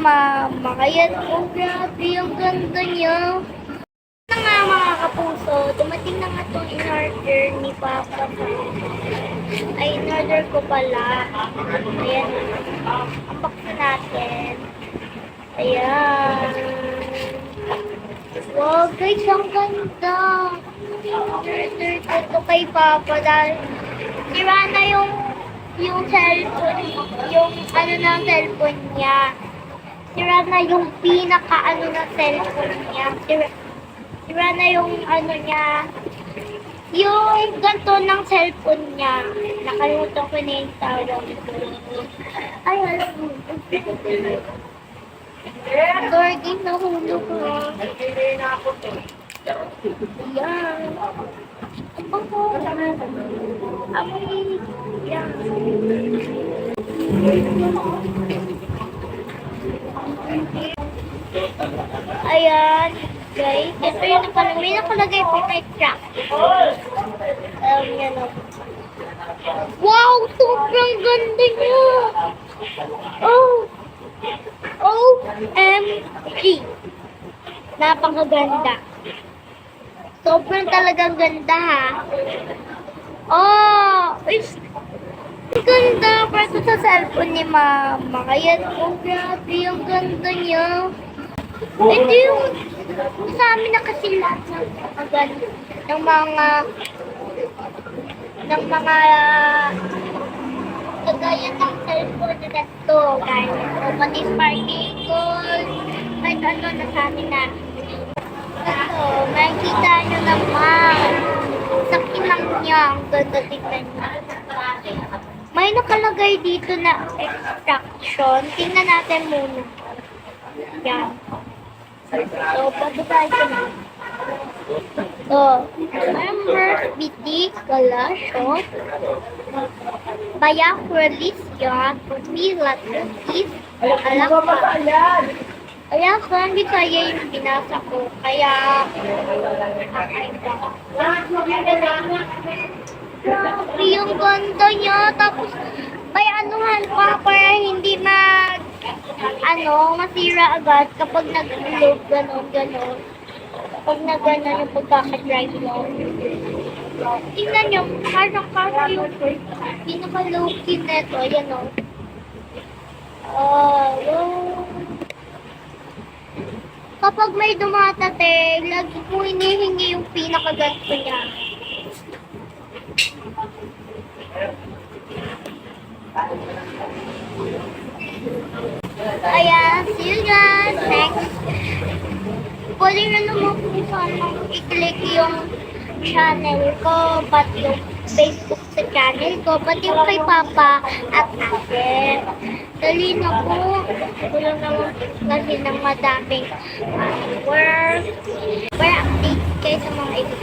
mama. Kaya po, grabe, ang ganda niya. Na nga mga kapuso, dumating na nga itong in-order ni Papa ko. Ay, in-order ko pala. Ayan, unbox na natin. Ayan. Wow, guys, ang ganda. In-order ko ito kay Papa dahil sira na yung cellphone, yung ano ng cellphone niya. Sira na yung pinaka-ano ng cellphone niya. Sira na yung ano niya. Yung ganto ng cellphone niya. Nakalimutan ko na yung tawag. Ay, alam mo. Sorry, nahulog ko. Yan. Ako. Yan. Ayan, guys. Ito yung may nakalagay po kay track. Yan o. Wow! Sobrang ganda niya! Oh! OMG! Napakaganda. Sobrang talagang ganda ha. Oh! Ganda. Parang sa cellphone ni mama. Kaya oh, grabe. Ang ganda niya. Ito yung sa amin na kasi lahat ng mga kagaya ng cellphone na ito. Kahit pati sparkles, kahit ano na sa amin na. Ito, makikita nyo naman. Sakin lang niya. Ang ganda tignan niya. May nakalagay dito na extraction. Tingnan natin muna. Yan. So, pagkakay ko na. So, member BT Galasho Bayak Relisya Milat Is Alam ko, hindi kaya yung binasa ko. Kaya, grabe yung ganda niya. Tapos, may anuhan pa para hindi masira agad kapag nag-load, ganon. Kapag nag-ganon yung pagkakadrive mo. Tingnan nyo, parang yung pinaka-low-key neto. Ayan o. Kapag may dumatate, lagi ko hinihingi yung pinaka-ganto niya. Ayan, see you guys next. Pwede na naman po sana i-click yung channel ko, pati yung Facebook sa channel ko, pati yung kay Papa at Ate. Dali na po. Wala naman kasi ng madaming work. Para update kayo sa mga ibig.